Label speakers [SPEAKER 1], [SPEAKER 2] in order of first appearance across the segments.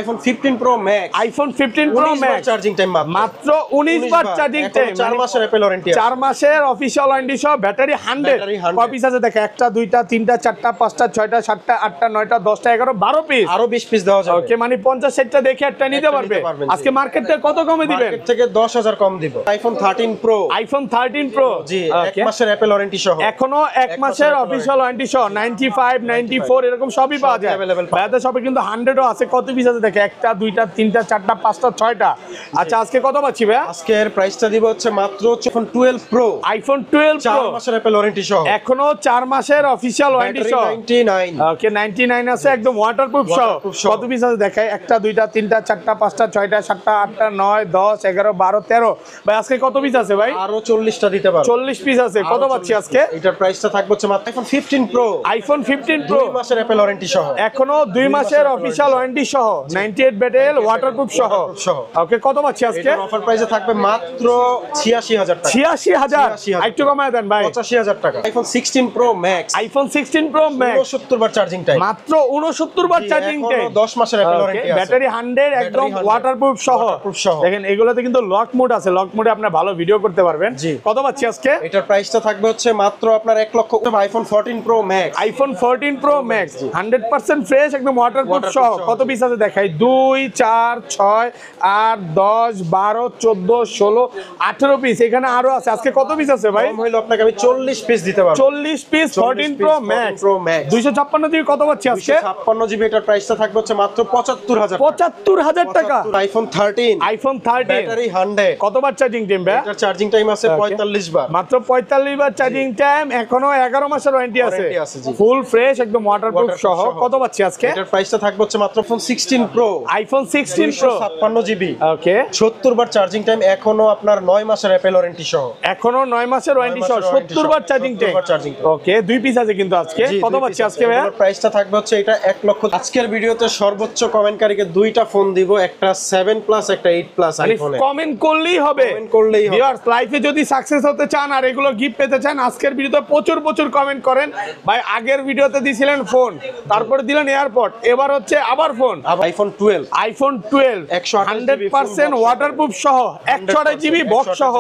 [SPEAKER 1] IPhone 15 pro max,
[SPEAKER 2] iPhone 15 pro max
[SPEAKER 1] charging time
[SPEAKER 2] মাত্র 19 বার charging time,
[SPEAKER 1] 4 মাসের Apple warranty,
[SPEAKER 2] 4 মাসের অফিশিয়াল ওয়ারেন্টি সহ, ব্যাটারি 100 কপিস আছে। দেখো 1টা 2টা 3টা 4টা 5টা 6টা 7টা 8টা 9টা 10টা 11 12 পিস,
[SPEAKER 1] আরো 20 পিস দেওয়া যাবে।
[SPEAKER 2] ওকে, মানে 50 60টা দেখে একটা নিতে পারবে। আজকে মার্কেট থেকে কত কমে দিবেন?
[SPEAKER 1] মার্কেট থেকে 10000 কম দিব। আইফোন 13 প্রো,
[SPEAKER 2] আইফোন 13 প্রো
[SPEAKER 1] জি 1 মাসের অ্যাপল ওয়ারেন্টি সহ,
[SPEAKER 2] এখনো 1 মাসের অফিশিয়াল ওয়ারেন্টি সহ 95 94 এরকম সবই পাওয়া যায়। বাজারে সবে কিন্তু 100ও আছে। কত পিস আছে দেখে 1টা 2টা 3টা 4টা 5টা 6টা। আচ্ছা আজকে কত পাচ্ছি ভাই?
[SPEAKER 1] আজকের প্রাইসটা দিব হচ্ছে মাত্র আইফোন 12 প্রো,
[SPEAKER 2] আইফোন 12 প্রো
[SPEAKER 1] 4 মাসের অ্যাপল ওয়ারেন্টি সহ,
[SPEAKER 2] এখনো 4 মাসের অফিশিয়াল ওয়ারেন্টি সহ
[SPEAKER 1] 99।
[SPEAKER 2] ওকে 99 আছে একদম ওয়াটারপ্রুফ সহ। কত পিস আছে দেখাই 1টা 2টা 3টা 4টা 5টা 6টা 7টা 8টা 9 10 11 12 13। ভাই আজকে কত পিস আছে ভাই?
[SPEAKER 1] আরো 40টা দিতে পারবো।
[SPEAKER 2] 40 পিস আছে। কত পাচ্ছি আজকে?
[SPEAKER 1] এটার প্রাইসটা থাকবে হচ্ছে মাত্র আইফোন 15 প্রো,
[SPEAKER 2] আইফোন 15 প্রো
[SPEAKER 1] 2 মাসের অ্যাপল ওয়ারেন্টি সহ,
[SPEAKER 2] এখনো 2 মাসের অফিশিয়াল ওয়ারেন্টি সহ 98 ব্যাটেল ওয়াটারপ্রুফ সহ। ওকে কত পাচ্ছি আজকে?
[SPEAKER 1] এটার অফার প্রাইসে থাকবে মাত্র 86000 টাকা।
[SPEAKER 2] 86000 একটু কমায় দেন ভাই।
[SPEAKER 1] 85000 টাকা। IPhone 16 pro max,
[SPEAKER 2] iPhone 16 pro max
[SPEAKER 1] 69 বার চার্জিং টাইম,
[SPEAKER 2] মাত্র 69 বার চার্জিং টাইম,
[SPEAKER 1] 10 মাসের অ্যাপল ওয়ারেন্টি আছে,
[SPEAKER 2] ব্যাটারি 100 একদম ওয়াটারপ্রুফ সহ। দেখেন এগুলোতে কিন্তু লক মোড আছে, লক মোডে আপনি ভালো ভিডিও করতে পারবেন। কত পাচ্ছি আজকে?
[SPEAKER 1] এটার প্রাইসটা থাকবে হচ্ছে মাত্র আপনার 1 লক্ষ। IPhone 14 pro max,
[SPEAKER 2] iPhone 14 pro max 100% fresh একদম ওয়াটারপ্রুফ সহ। কত পিস আছে দেখাই 2 4 6 8 10 12 14 16 18 পিস। এখানে আরো আছে। আজকে কত পিস আছে ভাই?
[SPEAKER 1] কম হইলো আপনাকে আমি 40 পিস দিতে পারবো।
[SPEAKER 2] 40 পিস 14 প্রো ম্যাক্স 256 জিবি। কত পাচ্ছি আজকে?
[SPEAKER 1] 256 জিবি। এটার প্রাইসটা থাকবে হচ্ছে মাত্র 75000
[SPEAKER 2] টাকা।
[SPEAKER 1] আইফোন 13,
[SPEAKER 2] আইফোন 13
[SPEAKER 1] ব্যাটারি 100,
[SPEAKER 2] কতবার চার্জিং টাইম ভাই?
[SPEAKER 1] এটার চার্জিং টাইম আছে 45 বার,
[SPEAKER 2] মাত্র 45 বার চার্জিং টাইম, এখনো 11 মাসের ওয়ারেন্টি আছে, ফুল ফ্রেশ একদম ওয়াটারপ্রুফ সহ। কত পাচ্ছি আজকে?
[SPEAKER 1] এটার প্রাইসটা থাকবে হচ্ছে মাত্র iPhone 16 pro,
[SPEAKER 2] iPhone 16 pro
[SPEAKER 1] 256 GB,
[SPEAKER 2] okay
[SPEAKER 1] 70 বার চার্জিং টাইম, এখনো আপনার 9 মাসের অ্যাপল ওয়ারেন্টি সহ,
[SPEAKER 2] এখনো 9 মাসের ওয়ারেন্টি সহ 70 বার চার্জিং টাইম। ওকে 2 পিস আছে কিন্তু আজকে। কত পাচ্ছি আজকে ভাই?
[SPEAKER 1] প্রাইসটা থাকবে হচ্ছে এটা 1 লক্ষ। আজকের ভিডিওতে সর্বোচ্চ কমেন্টকারীকে 2টা ফোন দিব, একটা 7 প্লাস একটা 8 প্লাস আইফোনে।
[SPEAKER 2] কমেন্ট করলেই হবে,
[SPEAKER 1] কমেন্ট করলেই হবে।
[SPEAKER 2] ভিউয়ার্স লাইফে যদি সাকসেস হতে চান আর এগুলো গিফট পেতে চান, আজকের ভিডিওতে প্রচুর কমেন্ট করেন ভাই। আগের ভিডিওতে দিছিলেন ফোন, তারপরে দিলেন এয়ারপড, এবার হচ্ছে আবার ফোন।
[SPEAKER 1] আইফোন 12,
[SPEAKER 2] আইফোন 12 100% ওয়াটারপ্রুফ সহ 128 জিবি বক্স সহ।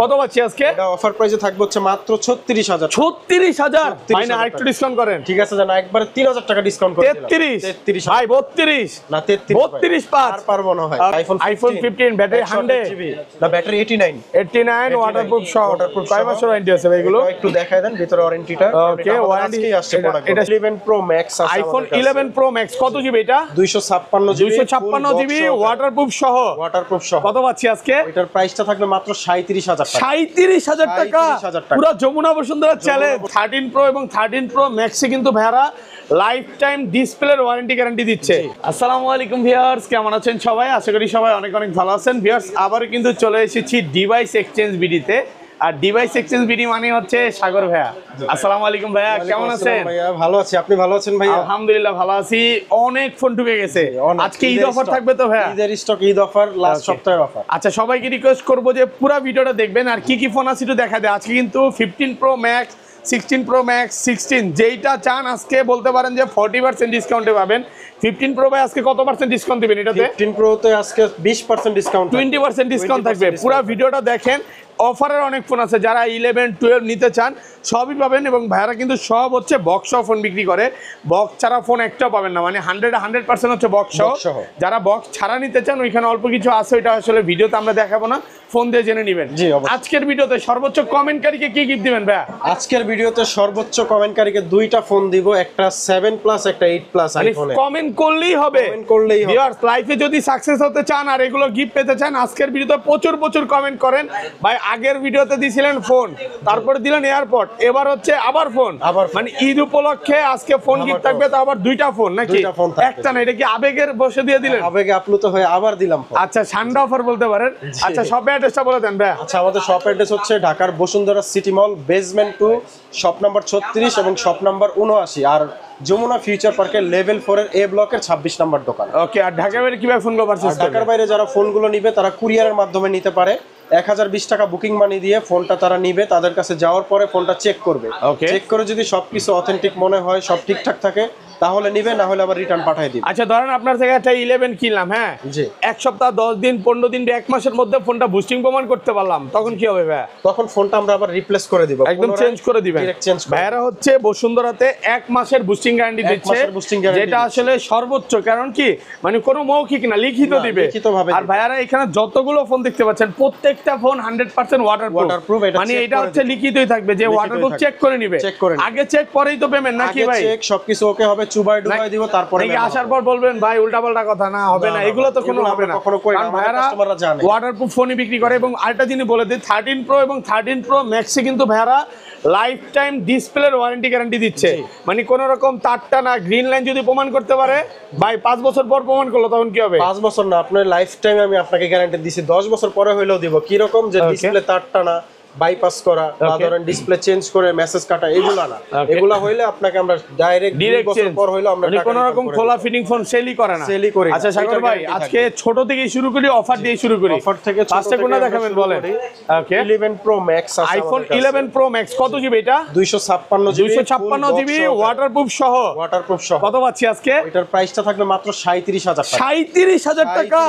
[SPEAKER 2] কত পাচ্ছি আজকে?
[SPEAKER 1] এটা অফার প্রাইসে থাকবে হচ্ছে মাত্র 36000।
[SPEAKER 2] 36000 ভাই না আরেকটু ডিসকাউন্ট করেন।
[SPEAKER 1] ঠিক আছে জানা একবারে 3000 টাকা ডিসকাউন্ট করে দিলাম।
[SPEAKER 2] 33 ভাই 32
[SPEAKER 1] না
[SPEAKER 2] 32 পাঁচ
[SPEAKER 1] আর পারবো না ভাই।
[SPEAKER 2] আইফোন 15 ব্যাটারি 100
[SPEAKER 1] জিবি না ব্যাটারি 89
[SPEAKER 2] ওয়াটারপ্রুফ সহ। কয় মাসের ওয়ারেন্টি আছে ভাই এগুলো?
[SPEAKER 1] একটু দেখায় দেন ভিতরে ওয়ারেন্টিটা।
[SPEAKER 2] ওকে ওয়ারেন্টি
[SPEAKER 1] আসছে প্রোডাক্ট। এটা 11 প্রো ম্যাক্স আছে।
[SPEAKER 2] আইফোন 11 প্রো ম্যাক্স কত জিবি এটা?
[SPEAKER 1] 256
[SPEAKER 2] জিবি ওয়াটারপ্রুফ সহ। কত পাচ্ছি আজকে?
[SPEAKER 1] এটার প্রাইসটা থাকবে মাত্র 37000 টাকা।
[SPEAKER 2] 37000 টাকা পুরো যমুনা বসুন্ধরা চ্যালেঞ্জ। 13 প্রো এবং 13 প্রো ম্যাক্সে কিন্তু ভাইরা লাইফ টাইম ডিসপ্লের ওয়ারেন্টি গ্যারান্টি দিচ্ছে। আসসালামু আলাইকুম ভিউয়ার্স, কেমন আছেন সবাই? আশা করি সবাই অনেক ভালো আছেন। ভিউয়ার্স আবার কিন্তু চলে এসেছি ডিভাইস এক্সচেঞ্জ বিডিতে। আর ডিভাইস এক্সচেঞ্জ বিডি মানে হচ্ছে সাগর ভাইয়া। আসসালামু আলাইকুম ভাইয়া, কেমন আছেন?
[SPEAKER 1] ভাইয়া ভালো আছি, আপনি ভালো আছেন ভাইয়া?
[SPEAKER 2] আলহামদুলিল্লাহ ভালো আছি। অনেক ফোন ঢুকে গেছে। আজকে ঈদ অফার থাকবে তো ভাইয়া?
[SPEAKER 1] ঈদের স্টক, ঈদ অফার, লাস্ট সপ্তাহের অফার।
[SPEAKER 2] আচ্ছা সবাইকে রিকোয়েস্ট করবো যে পুরো ভিডিওটা দেখবেন আর কি ফোন আছে একটু দেখা দেয়। আজকে কিন্তু 15 প্রো ম্যাক্স 16 প্রো ম্যাক্স 16 যেইটা চান আজকে বলতে পারেন যে 40% ডিসকাউন্টে পাবেন। 15 প্রো ভাই আজকে কত পার্সেন্ট ডিসকাউন্ট দিবেন এটাতে?
[SPEAKER 1] 15 প্রো তে আজকে 20% ডিসকাউন্ট,
[SPEAKER 2] 20% ডিসকাউন্ট থাকবে। পুরো ভিডিওটা দেখেন। অফারের অনেক ফোন আছে, যারা 11 12 নিতে চান সবই পাবেন। এবং ভাইরা কিন্তু সব হচ্ছে বক্স ফোন বিক্রি করে, বক্স ছাড়া ফোন একটাও পাবেন না, মানে 100% হচ্ছে বক্স সহ। যারা বক্স ছাড়া নিতে চান ওইখানে অল্প কিছু আছে, ওইটা আসলে ভিডিওতে আমরা দেখাবো না, ফোন দিয়ে জেনে নেবেন। আজকের ভিডিওতে সর্বোচ্চ কমেন্টকারীকে কি গিফট দিবেন ভাইয়া?
[SPEAKER 1] আজকের ভিডিওতে সর্বোচ্চ কমেন্টকারীকে 2টা ফোন দিব, একটা 7 প্লাস একটা 8 প্লাস আইফোনে।
[SPEAKER 2] কমেন্ট করলেই হবে,
[SPEAKER 1] কমেন্ট করলেই হবে।
[SPEAKER 2] ভিউয়ার্স লাইফে যদি সাকসেস হতে চান আর এগুলো গিফট পেতে চান, আজকের ভিডিওতে প্রচুর কমেন্ট করেন ভাই। আগের ভিডিওতে দিছিলেন ফোন, তারপরে দিলেন এয়ারপড, এবার হচ্ছে আবার ফোন। মানে ঈদ উপলক্ষে আজকে ফোন গিফট থাকবে, তো আবার 2টা ফোন নাকি একটা না? এটা কি আবেগের বসে দিয়ে দিলেন?
[SPEAKER 1] আবেগে আপ্লুত হয়ে আবার দিলাম।
[SPEAKER 2] আচ্ছা সান্ডা অফার বলতে পারেন। আচ্ছা শপ অ্যাড্রেসটা বলে দেন ভাই।
[SPEAKER 1] আচ্ছা আমাদের শপ অ্যাড্রেস হচ্ছে ঢাকার বসুন্ধরা সিটি মল, বেসমেন্ট 2, শপ নাম্বার 36 এবং শপ নাম্বার 79, আর যমুনা ফিউচার পার্কের লেভেল 4 এর এ ব্লকের 26 নম্বর দোকান।
[SPEAKER 2] ওকে, আর ঢাকার বাইরে কিভাবে ফোনগুলো পারচেজ করবে?
[SPEAKER 1] ঢাকার বাইরে যারা ফোনগুলো নিবে তারা কুরিয়ারের মাধ্যমে নিতে পারে। 1020 টাকা বুকিং মানি দিয়ে ফোনটা তারা নিবে, তাদের কাছে যাওয়ার পরে ফোনটা চেক করবে। চেক করে যদি সবকিছু অথেন্টিক মনে হয়, সব ঠিকঠাক থাকে, তাহলে নিবে, না হলে আবার রিটার্ন পাঠিয়ে দিবে।
[SPEAKER 2] আচ্ছা ধরেন আপনার থেকে একটা 11 কিনলাম, হ্যাঁ
[SPEAKER 1] জি,
[SPEAKER 2] এক সপ্তাহ 10 দিন 15 দিন 1 মাসের মধ্যে ফোনটা বুস্টিং প্রমাণ করতে পারলাম, তখন কি হবে ভাই?
[SPEAKER 1] তখন ফোনটা আমরা আবার রিপ্লেস করে দিব,
[SPEAKER 2] একদম চেঞ্জ করে দিবেন। ভাইরা হচ্ছে বসুন্ধরাতে 1 মাসের বুস্টিং গ্যারান্টি দিচ্ছে, যেটা আসলে সর্বোচ্চ। কারণ কি মানে কোনো মৌখিক না, লিখিত দিবে। আর ভাইরা এখানে যতগুলো ফোন দেখতে পাচ্ছেন প্রত্যেকটা ফোন 100% ওয়াটারপ্রুফ, মানে এটা হচ্ছে লিখিতই থাকবে যে ওয়াটারপ্রুফ চেক করে নিবে। আগে চেক পরেই তো পেমেন্ট নাকি ভাই?
[SPEAKER 1] চেক সবকিছু ওকে হবে, চুবাই ডুবাই দিব, তারপরে
[SPEAKER 2] আসার পর বলবেন ভাই উল্টাপাল্টা কথা না, হবে না, এগুলো তো কোনো হবে না। কারণ ভাইরা ওয়াটারপ্রুফ ফোনই বিক্রি করে। এবং আরেকটা জিনিস বলে দিই, 13 প্রো এবং 13 প্রো ম্যাক্সে কিন্তু ভাইরা লাইফ টাইম ডিসপ্লের ওয়ারেন্টি গ্যারান্টি দিচ্ছে। মানে কোন রকম তারটা না, গ্রিন লাইন যদি প্রমাণ করতে পারে ভাই 5 বছর পর প্রমাণ করলো তখন কি হবে?
[SPEAKER 1] 5 বছর না, আপনার লাইফ টাইম আমি আপনাকে গ্যারান্টি দিছি, 10 বছর পরে হইলেও দিব। কি রকম যে ডিসপ্লে তারটা না, বাইপাস করা বা ধরেন ডিসপ্লে চেঞ্জ করে মেসেজ কাটা, এগুলা না। এগুলা হইলে আপনাকে আমরা ডাইরেক্ট 2 বছর পর হইলো আমরা
[SPEAKER 2] মানে কোন রকম খোলা ফিটিং ফোন সেলই করে না,
[SPEAKER 1] সেলই করি।
[SPEAKER 2] আচ্ছা সাগর ভাই আজকে ছোট থেকে শুরু করি, অফার দিয়ে শুরু করি।
[SPEAKER 1] অফার থেকে
[SPEAKER 2] ফার্স্টে কোনটা দেখাবেন বলেন? ওকে
[SPEAKER 1] 11 প্রো ম্যাক্স আছে,
[SPEAKER 2] আইফোন 11 প্রো ম্যাক্স কত জিবি এটা? 256 জিবি ওয়াটারপ্রুফ সহ। কত পাচ্ছি আজকে?
[SPEAKER 1] এটার প্রাইসটা থাকবে মাত্র 37000 টাকা।
[SPEAKER 2] 37000 টাকা,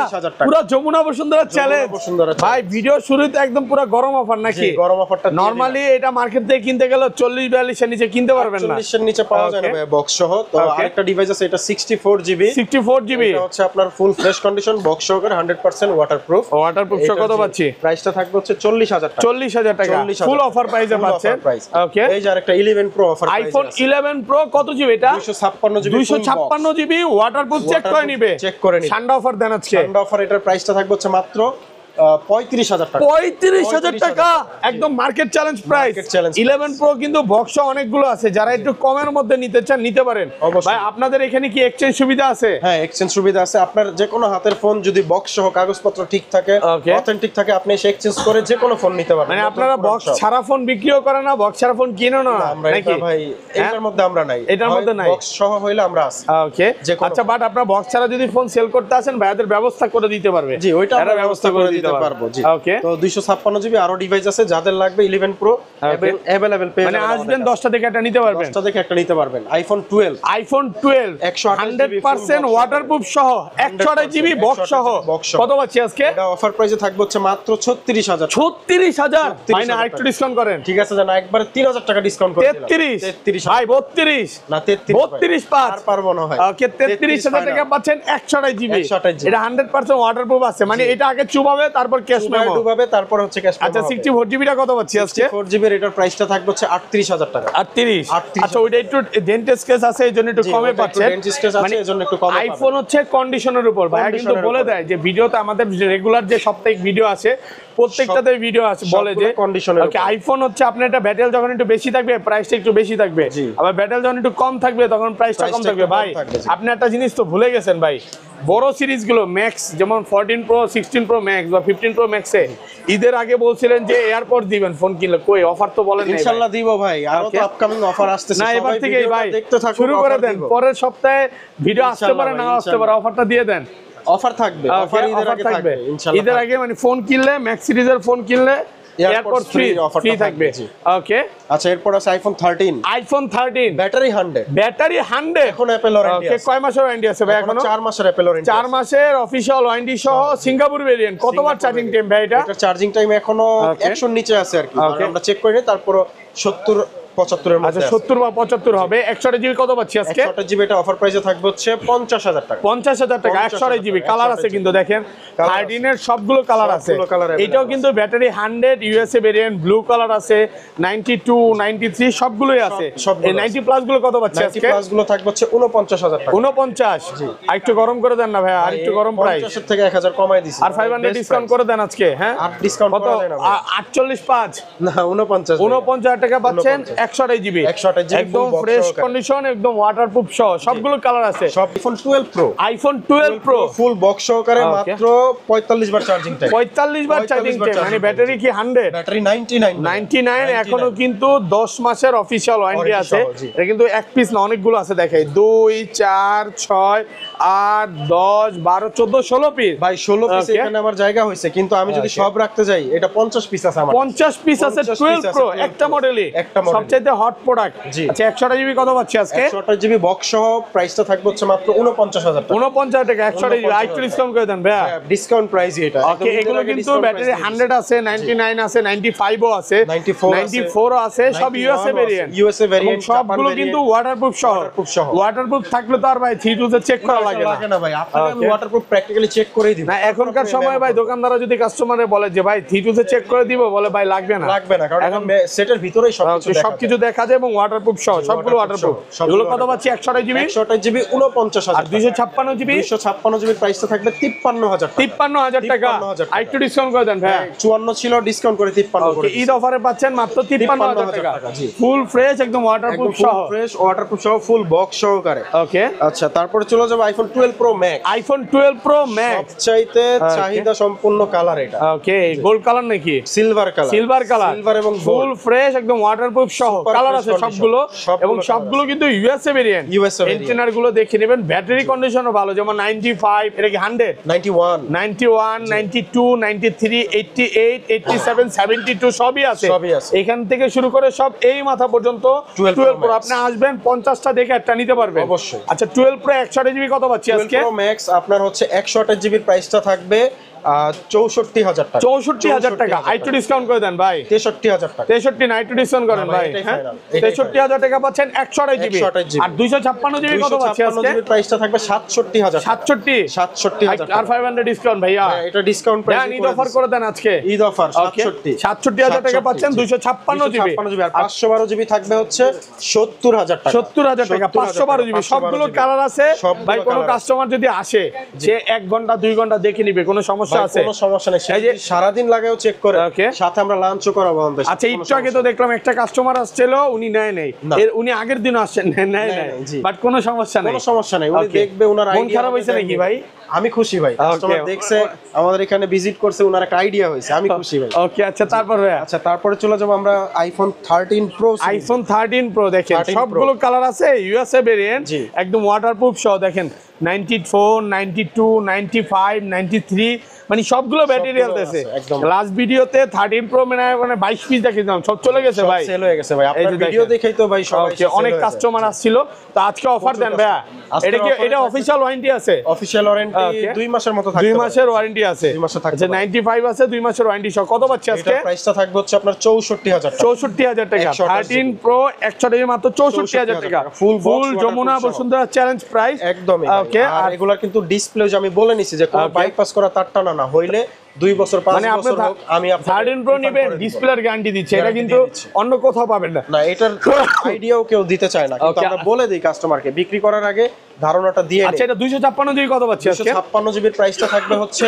[SPEAKER 2] পুরো যমুনা বসুন্ধরা চ্যালেঞ্জ ভাই। ভিডিও শুরুতে একদম পুরো গরম অফার নাকি?
[SPEAKER 1] গরম অফারটা
[SPEAKER 2] নরমালি এটা মার্কেট থেকে কিনতে গেলে 40-42 এর নিচে কিনতে পারবেন না,
[SPEAKER 1] 40 এর নিচে পাওয়া যায় না ভাই বক্স সহ। তো আরেকটা ডিভাইস আছে, এটা 64 জিবি। এটা হচ্ছে আপনার ফুল ফ্রেশ কন্ডিশন বক্স সহকারে 100% ওয়াটারপ্রুফ।
[SPEAKER 2] সহ কত পাচ্ছি?
[SPEAKER 1] প্রাইসটা থাকবে হচ্ছে 40000 টাকা।
[SPEAKER 2] 40000 টাকা ফুল অফার প্রাইসে পাচ্ছেন। ওকে
[SPEAKER 1] এই যে আরেকটা 11 প্রো অফার প্রাইস আছে।
[SPEAKER 2] আইফোন 11 প্রো কত জিবি এটা?
[SPEAKER 1] 256
[SPEAKER 2] জিবি ওয়াটারপ্রুফ চেক করে নিবে,
[SPEAKER 1] চেক করে নিবে।
[SPEAKER 2] ঠান্ডা অফার দেন আজকে।
[SPEAKER 1] ঠান্ডা অফার, এটার প্রাইসটা থাকবে হচ্ছে মাত্র 35000 টাকা।
[SPEAKER 2] 35000 টাকা একদম মার্কেট চ্যালেঞ্জ প্রাইস। 11 প্রো কিন্তু বক্স অনেকগুলো আছে, যারা একটু কমের মধ্যে নিতে চান নিতে পারেন। ভাই আপনাদের এখানে কি এক্সচেঞ্জ সুবিধা আছে?
[SPEAKER 1] হ্যাঁ এক্সচেঞ্জ সুবিধা আছে। আপনার যে কোনো হাতের ফোন যদি বক্স সহ কাগজপত্র ঠিক থাকে, অথেন্টিক থাকে, আপনি এসে এক্সচেঞ্জ করে যে কোনো ফোন নিতে পারবেন।
[SPEAKER 2] মানে আপনারা বক্স ছাড়া ফোন বিক্রিও করেন না, বক্স ছাড়া ফোন কিনো না নাকি?
[SPEAKER 1] ভাই এটার মধ্যে আমরা নাই,
[SPEAKER 2] এটার মধ্যে নাই,
[SPEAKER 1] বক্স সহ হইলে আমরা আছি।
[SPEAKER 2] ওকে আচ্ছা, বাট আপনারা বক্স ছাড়া যদি ফোন সেল করতে আসেন ভাইদের ব্যবস্থা করে দিতে পারবে।
[SPEAKER 1] জি ওইটা আমরা ব্যবস্থা করে দিতে পারবো। জি তো 256 জিবি আরো ডিভাইস আছে, যাদের লাগবে 11 প্রো अवेलेबल পেয়ে যাবেন।
[SPEAKER 2] মানে আসবেন 10টা থেকে একটা নিতে পারবেন,
[SPEAKER 1] 10টা থেকে একটা নিতে পারবেন। আইফোন 12
[SPEAKER 2] 100% ওয়াটারপ্রুফ সহ 128 জিবি বক্স সহ কত পাচ্ছি আজকে?
[SPEAKER 1] এটা অফার প্রাইসে থাকবে হচ্ছে মাত্র 36000।
[SPEAKER 2] 36000 মানে আরেকটু ডিসকাউন্ট করেন।
[SPEAKER 1] ঠিক আছে জানা, একবারে 3000 টাকা ডিসকাউন্ট করে দিলাম।
[SPEAKER 2] 33 ভাই 32
[SPEAKER 1] না 33
[SPEAKER 2] 5
[SPEAKER 1] আর পারবো না ভাই।
[SPEAKER 2] ওকে 33000 টাকা পাচ্ছেন 128 জিবি। এটা 100% ওয়াটারপ্রুফ আছে, মানে এটা আগে চুবাবে তারপর ক্যাশ মেমো
[SPEAKER 1] ডুবাবে, তারপর হচ্ছে ক্যাশ মেমো।
[SPEAKER 2] আচ্ছা 64 জিবিটা কত পাচ্ছি আজকে?
[SPEAKER 1] 64 জিবি এটার প্রাইসটা থাকবে হচ্ছে 38000 টাকা।
[SPEAKER 2] 38 আচ্ছা ওইটা একটু ডেন্টেস কেস আছে এইজন্য একটু কমে পাচ্ছেন।
[SPEAKER 1] ডেন্টেস কেস আছে এজন্য একটু কমে পাবেন।
[SPEAKER 2] আইফোন হচ্ছে কন্ডিশনের উপর ভাই কিন্তু বলে দেয় যে ভিডিওতে আমাদের রেগুলার যে সাপ্তাহিক ভিডিও আছে প্রত্যেকটাতে ভিডিও আছে বলে যে
[SPEAKER 1] কন্ডিশনের
[SPEAKER 2] ওকে আইফোন হচ্ছে আপনার এটা ব্যাটেল যখন একটু বেশি থাকবে প্রাইসটা একটু বেশি থাকবে, আবার ব্যাটেল যখন একটু কম থাকবে তখন প্রাইসটা কম থাকবে। ভাই আপনি একটা জিনিস তো ভুলে গেছেন ভাই, বড় সিরিজগুলো ম্যাক্স যেমন 14 প্রো 16 প্রো ম্যাক্স বা 15 প্রো ম্যাক্সে ঈদের আগে বলছিলেন যে এয়ারপড দিবেন ফোন কিনলে, কই অফার তো বলেন না।
[SPEAKER 1] ইনশাআল্লাহ দিব ভাই, আরো তো আপকামিং অফার আসতেছে।
[SPEAKER 2] না এবার থেকেই ভাই শুরু করে দেন, পরের সপ্তাহে ভিডিও আসতে পারে না আসতে পারে, অফারটা দিয়ে দেন।
[SPEAKER 1] অফার থাকবে, অফার ঈদের আগে থাকবে ইনশাআল্লাহ।
[SPEAKER 2] ঈদের আগে মানে ফোন কিনলে ম্যাক্স সিরিজের ফোন কিনলে এয়ারপড ফ্রি থাকবে। ওকে
[SPEAKER 1] আচ্ছা এরপর আছে আইফোন 13 ব্যাটারি 100 এখন অ্যাপল ওয়ারেন্টি আছে।
[SPEAKER 2] কয় মাসের ওয়ারেন্টি আছে ভাই? এখনো
[SPEAKER 1] 4 মাসের অ্যাপল ওয়ারেন্টি,
[SPEAKER 2] 4 মাসের অফিশিয়াল ওয়ারেন্টি সহ সিঙ্গাপুর ভেরিয়েন্ট। কতবার চার্জিং টাইম ভাই এটা?
[SPEAKER 1] এটা চার্জিং টাইম এখনো 100 এর নিচে আছে আর কি, আমরা চেক করি না, তারপর 70-75 এর মধ্যে।
[SPEAKER 2] আচ্ছা 70 বা 75 হবে। 128 জিবি কত পাচ্ছি আজকে?
[SPEAKER 1] 128 জিবি এটা অফার প্রাইসে থাকবে হচ্ছে 50000 টাকা।
[SPEAKER 2] 50000 টাকা 128 জিবি। কালার আছে কিন্তু দেখেন 13 এর সবগুলো কালার আছে। এটাও কিন্তু battery 100 USA variant, blue colour আছে, 92 93 সবগুলোই আছে। এই 90 প্লাস গুলো কত পাচ্ছি আজকে?
[SPEAKER 1] 90 প্লাস গুলো থাকবে হচ্ছে 49000 টাকা।
[SPEAKER 2] 49 আর একটু গরম করে দেন না ভাই, আর একটু গরম প্রাইস।
[SPEAKER 1] 50 থেকে 1000 কমাই দিছি
[SPEAKER 2] আর 500 ডিসকাউন্ট করে দেন আজকে। হ্যাঁ
[SPEAKER 1] আর ডিসকাউন্ট করা যায় না ভাই।
[SPEAKER 2] 48.5
[SPEAKER 1] না
[SPEAKER 2] 49000 টাকা পাচ্ছেন 128 জিবি একদম ফ্রেশ কন্ডিশন, একদম ওয়াটারপ্রুফ সহ সবগুলো কালার আছে।
[SPEAKER 1] সব আইফোন 12 প্রো
[SPEAKER 2] ফুল
[SPEAKER 1] বক্স সহকারে মাত্র 45 বার চার্জিং টাইম।
[SPEAKER 2] 45 বার চার্জিং টাইম, মানে ব্যাটারি কি 100?
[SPEAKER 1] ব্যাটারি 99
[SPEAKER 2] এখনো কিন্তু 10 মাসের অফিশিয়াল ওয়ারেন্টি আছে। এটা কিন্তু এক পিস না অনেকগুলো আছে, দেখাই 2 4 6 8 10 12 14 16 পিস
[SPEAKER 1] ভাই 16 পিস
[SPEAKER 2] Okay.
[SPEAKER 1] এখানে আমার জায়গা হয়েছে, কিন্তু আমি যদি সব রাখতে যাই এটা 50 পিস আছে আমার।
[SPEAKER 2] 50 পিস আছে
[SPEAKER 1] 50
[SPEAKER 2] 12
[SPEAKER 1] piece আছে
[SPEAKER 2] প্রো
[SPEAKER 1] 12
[SPEAKER 2] একটা
[SPEAKER 1] Pro,
[SPEAKER 2] মডেলই
[SPEAKER 1] একটা model।
[SPEAKER 2] সবচেয়ে হট প্রোডাক্ট।
[SPEAKER 1] জি।
[SPEAKER 2] আচ্ছা 128 জিবি কত পাচ্ছি আজকে?
[SPEAKER 1] 128 জিবি বক্স সহ প্রাইসটা থাকবে হচ্ছে মাত্র 49,000 টাকা।
[SPEAKER 2] 49 টাকা 128 জিবি
[SPEAKER 1] 49,000
[SPEAKER 2] একটু ডিসকাউন্ট করে দেন ভাইয়া।
[SPEAKER 1] ডিসকাউন্ট প্রাইস এটা।
[SPEAKER 2] ওকে এগুলো কিন্তু ব্যাটারি 100 আছে 99 আছে 95 ও আছে 94 ও আছে সব ইউএসএ ভেরিয়েন্ট।
[SPEAKER 1] ইউএসএ ভেরিয়েন্ট
[SPEAKER 2] সবগুলো কিন্তু ওয়াটারপ্রুফ সহ।
[SPEAKER 1] Waterproof সহ।
[SPEAKER 2] ওয়াটারপ্রুফ থাকলে তো আর ভাই 3 চেক করা লাগে না।
[SPEAKER 1] লাগে না ভাই, আপনাকে আমি
[SPEAKER 2] Okay.
[SPEAKER 1] ওয়াটারপ্রুফ প্র্যাকটিক্যালি চেক করেই দিব।
[SPEAKER 2] না এখনকার সময় ভাই দোকানদাররা যদি কাস্টমারে বলে যে ভাই 3 চেক করে দিব, বলে ভাই লাগবে না।
[SPEAKER 1] লাগবে না, কারণ
[SPEAKER 2] এখন
[SPEAKER 1] এখন সেটের ভিতরেই সবকিছু দেখা যায়।
[SPEAKER 2] সবকিছু দেখা যায় এবং ওয়াটারপ্রুফ সহ সবগুলো ওয়াটারপ্রুফ।
[SPEAKER 1] সবগুলো
[SPEAKER 2] এগুলো কত
[SPEAKER 1] waterproof।
[SPEAKER 2] পাচ্ছি? 128 জিবি
[SPEAKER 1] 128 জিবি 49,000
[SPEAKER 2] আর 256 জিবি
[SPEAKER 1] 256 জিবির প্রাইসটা থাকবে 53,000 টাকা।
[SPEAKER 2] 53,000 টাকা।
[SPEAKER 1] 53,000 টাকা।
[SPEAKER 2] আর একটু ডিসকাউন্ট করে দেন ভাই।
[SPEAKER 1] 54 ছিল, ডিসকাউন্ট করে 53 করে
[SPEAKER 2] ওকে ঈদ অফারে পাচ্ছেন মাত্র 53,000 টাকা।
[SPEAKER 1] টাকা, জি।
[SPEAKER 2] ফুল ফ্রেশ একদম ওয়াটারপ্রুফ সহ।
[SPEAKER 1] ফ্রেশ ওয়াটারপ্রুফ সহ ফুল বক্স সহকারে।
[SPEAKER 2] ওকে
[SPEAKER 1] আচ্ছা, তারপরে চলে যাবো iPhone 12 pro max.
[SPEAKER 2] IPhone 12 pro max.
[SPEAKER 1] সবচাইতে চাহিদা সম্পূর্ণ কালার এটা।
[SPEAKER 2] ওকে গোল্ড কালার নাকি?
[SPEAKER 1] Silver colour.
[SPEAKER 2] Silver colour
[SPEAKER 1] silver এবং
[SPEAKER 2] ফুল ফ্রেশ একদম ওয়াটারপ্রুফ সহ
[SPEAKER 1] Super
[SPEAKER 2] কালার
[SPEAKER 1] fresh
[SPEAKER 2] আছে
[SPEAKER 1] condition।
[SPEAKER 2] সবগুলো
[SPEAKER 1] সবগুলো
[SPEAKER 2] এবং
[SPEAKER 1] colour
[SPEAKER 2] সবগুলো কিন্তু ইউএসএ ভেরিয়েন্ট।
[SPEAKER 1] USA variant।
[SPEAKER 2] এন্টেনার গুলো দেখে নেবেন, ব্যাটারি কন্ডিশনও ভালো, যেমন 95 এটা কি 100
[SPEAKER 1] 91
[SPEAKER 2] 91 92 93 88 87 72 সবই আছে।
[SPEAKER 1] সবই আছে।
[SPEAKER 2] এখান থেকে শুরু করে সব এই মাথা পর্যন্ত
[SPEAKER 1] 12
[SPEAKER 2] 12 প্রো
[SPEAKER 1] Max।
[SPEAKER 2] আপনি আসবেন 50টা দেখে একটা নিতে পারবেন
[SPEAKER 1] অবশ্যই।
[SPEAKER 2] আচ্ছা 12 প্রো 128 জিবি কত পাচ্ছি
[SPEAKER 1] 12
[SPEAKER 2] আজকে?
[SPEAKER 1] প্রো ম্যাক্স আপনার হচ্ছে 128 জিবির প্রাইসটা থাকবে 64,000 টাকা।
[SPEAKER 2] 64,000 টাকা। আইটু ডিসকাউন্ট করে দেন ভাই।
[SPEAKER 1] 63,000 টাকা।
[SPEAKER 2] 63 না একটু ডিসকাউন্ট করেন
[SPEAKER 1] না ভাই,
[SPEAKER 2] ভাই।
[SPEAKER 1] এটাই
[SPEAKER 2] হ্যাঁ
[SPEAKER 1] final, এটাই
[SPEAKER 2] 63,000 টাকা পাচ্ছেন 128 জিবি
[SPEAKER 1] 128 জিবি।
[SPEAKER 2] আর 256 জিবি কত পাচ্ছি
[SPEAKER 1] 256
[SPEAKER 2] আজকে?
[SPEAKER 1] জিবির প্রাইসটা থাকবে 67,000 টাকা।
[SPEAKER 2] 67
[SPEAKER 1] 67,000
[SPEAKER 2] আর 500 ডিসকাউন্ট ভাইয়া।
[SPEAKER 1] হ্যাঁ, এটা ডিসকাউন্ট প্রাইস
[SPEAKER 2] ঈদ অফার করে দেন আজকে।
[SPEAKER 1] ঈদ অফার
[SPEAKER 2] ওকে
[SPEAKER 1] 67
[SPEAKER 2] 67,000 টাকা পাচ্ছেন 256 জিবি
[SPEAKER 1] 256 জিবি আর 512 জিবি থাকবে হচ্ছে 70,000 টাকা।
[SPEAKER 2] 70,000 টাকা 512 জিবি সবগুলো কালার আছে
[SPEAKER 1] সবগুলো
[SPEAKER 2] ভাই। কোনো
[SPEAKER 1] colour আছে।
[SPEAKER 2] কাস্টমার যদি আসে সে 1 ঘন্টা 2 ঘন্টা দেখে নিবে, কোনো সমস্যা
[SPEAKER 1] ভাই,
[SPEAKER 2] আছে?
[SPEAKER 1] কোনো সমস্যা নেই, সে
[SPEAKER 2] এই যে-
[SPEAKER 1] যদি সারাদিন লাগাও চেক করে,
[SPEAKER 2] Okay.
[SPEAKER 1] সাথে আমরা লাঞ্চও করাবো আমাদের সাথে,
[SPEAKER 2] আচ্ছা
[SPEAKER 1] কোনো
[SPEAKER 2] একটু আগে তো দেখলাম একটা কাস্টমার আসছিল, উনি নেয় নাই,
[SPEAKER 1] না।
[SPEAKER 2] উনি আগের দিন আসছেন নেয় নাই,
[SPEAKER 1] জি।
[SPEAKER 2] বাট কোনো সমস্যা নেই।
[SPEAKER 1] কোনো সমস্যা নাই, উনি
[SPEAKER 2] Okay.
[SPEAKER 1] দেখবে, উনার
[SPEAKER 2] মন
[SPEAKER 1] আইডিয়া
[SPEAKER 2] খারাপ হয়েছে নাকি ভাই?
[SPEAKER 1] আমি খুশি ভাই, কাস্টমার দেখছে আমাদের এখানে ভিজিট করছে, উনার একটা আইডিয়া হয়েছে, আমি খুশি ভাই।
[SPEAKER 2] ওকে আচ্ছা তারপর ভাইয়া
[SPEAKER 1] আচ্ছা, তারপরে চলে যাবো আমরা আইফোন 13 প্রো।
[SPEAKER 2] আইফোন 13 প্রো দেখেন
[SPEAKER 1] 13 Pro।
[SPEAKER 2] সবগুলো কালার আছে ইউএসএ ভেরিয়েন্ট
[SPEAKER 1] জি।
[SPEAKER 2] একদম ওয়াটারপ্রুফ সহ। দেখেন 94 92 95 93 মানে সবগুলো ব্যাটারি
[SPEAKER 1] সবগুলো
[SPEAKER 2] আছে।
[SPEAKER 1] আছে, একদম।
[SPEAKER 2] লাস্ট ভিডিওতে 13 প্রো মানে 22 পিস দেখিয়েছিলাম, সব চলে গেছে ভাই।
[SPEAKER 1] সেল হয়ে গেছে ভাই,
[SPEAKER 2] এই
[SPEAKER 1] আপনার
[SPEAKER 2] যে
[SPEAKER 1] ভিডিও
[SPEAKER 2] দেখেন।
[SPEAKER 1] দেখেই তো ভাই সবাই
[SPEAKER 2] ওকে অনেক কাস্টমার আসছিল, তো আজকে অফার দেন ভাইয়া।
[SPEAKER 1] আজকে
[SPEAKER 2] এটা কি
[SPEAKER 1] offer
[SPEAKER 2] এটা
[SPEAKER 1] থাকবে।
[SPEAKER 2] অফিশিয়াল ওয়ারেন্টি আছে?
[SPEAKER 1] Official warranty
[SPEAKER 2] Okay.
[SPEAKER 1] 2 মাসের মতো থাকবে।
[SPEAKER 2] 2 মাসের ওয়ারেন্টি আছে।
[SPEAKER 1] 2 মাসের থাকতে
[SPEAKER 2] আচ্ছা
[SPEAKER 1] পারে।
[SPEAKER 2] 95 আছে 2 মাসের ওয়ারেন্টি সহ। কত পাচ্ছি আজকে?
[SPEAKER 1] এটার প্রাইসটা থাকবে হচ্ছে আপনার 64,000 টাকা।
[SPEAKER 2] 64,000 টাকা।
[SPEAKER 1] 128
[SPEAKER 2] 13 প্রো 128 মাত্র 64,000 টাকা।
[SPEAKER 1] Full box
[SPEAKER 2] ফুল যমুনা
[SPEAKER 1] waterproof সহ।
[SPEAKER 2] বসুন্ধরা চ্যালেঞ্জ প্রাইস
[SPEAKER 1] একদমই
[SPEAKER 2] ওকে।
[SPEAKER 1] আর এগুলার কিন্তু ডিসপ্লে যে আমি বলে নিছি যে কোনো
[SPEAKER 2] Okay.
[SPEAKER 1] বাইপাস করা তার টানা না হইলে 2 বছর 5
[SPEAKER 2] মানে আপনি
[SPEAKER 1] বছর হোক আমি আপনাকে
[SPEAKER 2] 13 প্রো
[SPEAKER 1] refund
[SPEAKER 2] নেবেন,
[SPEAKER 1] করে দিব।
[SPEAKER 2] ডিসপ্লের গ্যারান্টি দিচ্ছে, এটা
[SPEAKER 1] Guarantee
[SPEAKER 2] কিন্তু
[SPEAKER 1] দিয়ে দিচ্ছে।
[SPEAKER 2] অন্য কোথাও পাবেন না।
[SPEAKER 1] না, এটার আইডিয়াও কেউ দিতে চায় না, কিন্তু
[SPEAKER 2] Okay.
[SPEAKER 1] আমরা বলে দিই কাস্টমারকে বিক্রি করার আগে ধারণাটা দিয়ে
[SPEAKER 2] আচ্ছা এটা 256 জিবি কত পাচ্ছি আজকে?
[SPEAKER 1] 256 জিবির প্রাইসটা থাকবে হচ্ছে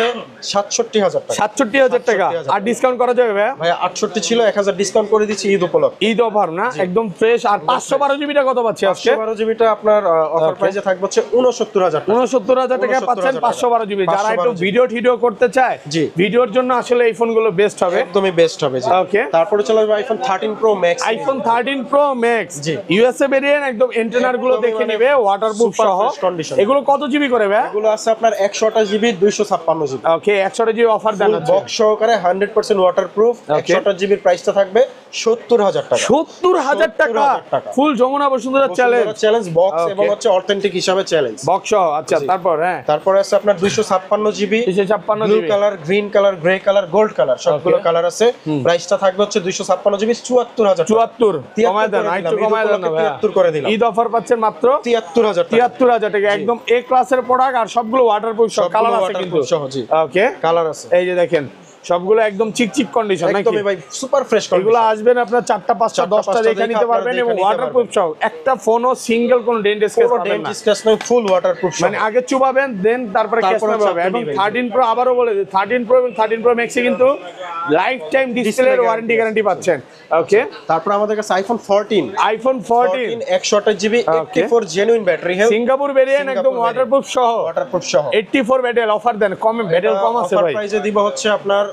[SPEAKER 1] 67,000 টাকা।
[SPEAKER 2] 67,000 টাকা।
[SPEAKER 1] 67,000
[SPEAKER 2] আর ডিসকাউন্ট করা যাবে ভাই?
[SPEAKER 1] ভাই 68 ছিল, 1000 ডিসকাউন্ট করে দিচ্ছি ঈদ উপলক্ষে।
[SPEAKER 2] ঈদ অফার না একদম ফ্রেশ। আর 512 জিবিটা কত পাচ্ছি আজকে?
[SPEAKER 1] 512 জিবিটা আপনার অফার
[SPEAKER 2] Okay.
[SPEAKER 1] প্রাইসে থাকবে হচ্ছে 69,000 টাকা।
[SPEAKER 2] 69,000 টাকা পাচ্ছেন
[SPEAKER 1] 69,000
[SPEAKER 2] 512 জিবি। যারা
[SPEAKER 1] 512
[SPEAKER 2] একটু
[SPEAKER 1] জিবি।
[SPEAKER 2] ভিডিও করতে চায়
[SPEAKER 1] জি।
[SPEAKER 2] ভিডিওর জন্য আসলে এই ফোনগুলো বেস্ট হবে।
[SPEAKER 1] একদমই বেস্ট হবে জি।
[SPEAKER 2] Okay.
[SPEAKER 1] তারপরে চলে যাবে iPhone 13 pro max.
[SPEAKER 2] IPhone 13 pro max
[SPEAKER 1] জি।
[SPEAKER 2] ইউএসএ ভেরিয়েন্ট একদম এন্টেনার গুলো
[SPEAKER 1] একদমই
[SPEAKER 2] দেখে
[SPEAKER 1] মানে
[SPEAKER 2] নিবে, ওয়াটারপ্রুফ
[SPEAKER 1] super
[SPEAKER 2] সহ।
[SPEAKER 1] fresh condition।
[SPEAKER 2] এগুলো কত জিবি করে ভাই?
[SPEAKER 1] এগুলো আছে আপনার 128 জিবি 256 জিবি।
[SPEAKER 2] ওকে 100 জিবি অফার দেন
[SPEAKER 1] ফুল বক্স সহকারে 100% ওয়াটারপ্রুফ।
[SPEAKER 2] Okay.
[SPEAKER 1] 128 জিবির প্রাইসটা থাকবে 70,000 টাকা।
[SPEAKER 2] 70,000 টাকা
[SPEAKER 1] 70,000 টাকা।
[SPEAKER 2] Full Jamuna Bashundhara challenge
[SPEAKER 1] challenge box
[SPEAKER 2] Okay.
[SPEAKER 1] এবং হচ্ছে অথেন্টিক হিসাবে চ্যালেঞ্জ।
[SPEAKER 2] বক্স আচ্ছা
[SPEAKER 1] জি।
[SPEAKER 2] তারপর হ্যাঁ
[SPEAKER 1] তারপরে আছে আপনার 256 GB
[SPEAKER 2] 256
[SPEAKER 1] blue
[SPEAKER 2] GB
[SPEAKER 1] colour, green colour, grey colour, gold colour, সবগুলো
[SPEAKER 2] Okay.
[SPEAKER 1] কালার আছে। প্রাইসটা থাকবে হচ্ছে 256 জিবি 74,000 টাকা।
[SPEAKER 2] 74 কমায় দেন, একটু কমায় দেন না ভাই।
[SPEAKER 1] 73 করে দিলাম।
[SPEAKER 2] ঈদ অফার পাচ্ছেন মাত্র
[SPEAKER 1] 73,000 টাকা।
[SPEAKER 2] 73,000 টাকা। একদম এ ক্লাসের প্রোডাক্ট আর সবগুলো ওয়াটারপ্রুফ সব
[SPEAKER 1] সবগুলো
[SPEAKER 2] কালার আছে
[SPEAKER 1] waterproof
[SPEAKER 2] কিন্তু
[SPEAKER 1] সহ, জি।
[SPEAKER 2] ওকে
[SPEAKER 1] কালার আছে।
[SPEAKER 2] এই যে দেখেন সবগুলো একদম চিকচিক কন্ডিশন নাকি?
[SPEAKER 1] একদমই ভাই সুপার ফ্রেশ
[SPEAKER 2] এগুলো আসবেন আপনার 4টা 5টা 10টা
[SPEAKER 1] 4টা
[SPEAKER 2] দেখে নিতে
[SPEAKER 1] দেখে
[SPEAKER 2] পারবেন
[SPEAKER 1] আপনারা
[SPEAKER 2] এবং
[SPEAKER 1] দেখে নিতে
[SPEAKER 2] ওয়াটারপ্রুফ সহ। একটা ফোনও সিঙ্গেল কোনো ডেন্ট স্ক্র্যাচ
[SPEAKER 1] কোনো
[SPEAKER 2] পাবেন
[SPEAKER 1] ডেন্ট
[SPEAKER 2] না।
[SPEAKER 1] স্ক্র্যাচ নাই, ফুল ওয়াটারপ্রুফ
[SPEAKER 2] মানে আগে চুবাবেন দেন তারপরে কেস
[SPEAKER 1] তারপরে
[SPEAKER 2] পাবে।
[SPEAKER 1] চাপবেন
[SPEAKER 2] এবং
[SPEAKER 1] ভাই।
[SPEAKER 2] 13 প্রো আবারও বলে দিই 13 প্রো এবং 13 প্রো ম্যাক্সে কিন্তু লাইফ টাইম ডিসপ্লের ওয়ারেন্টি গ্যারান্টি পাচ্ছেন। ওকে
[SPEAKER 1] তারপর আমাদের কাছে iPhone 14
[SPEAKER 2] iPhone 14
[SPEAKER 1] 128 GB 84 genuine battery health,
[SPEAKER 2] Singapore variant একদম
[SPEAKER 1] সিঙ্গাপুর
[SPEAKER 2] ওয়াটারপ্রুফ সহ।
[SPEAKER 1] ওয়াটারপ্রুফ সহ।
[SPEAKER 2] 84 ব্যাটারি অফার দেন, কমে ব্যাটারি কম আছে
[SPEAKER 1] অফার
[SPEAKER 2] ভাই।
[SPEAKER 1] প্রাইসে দিব হচ্ছে আপনার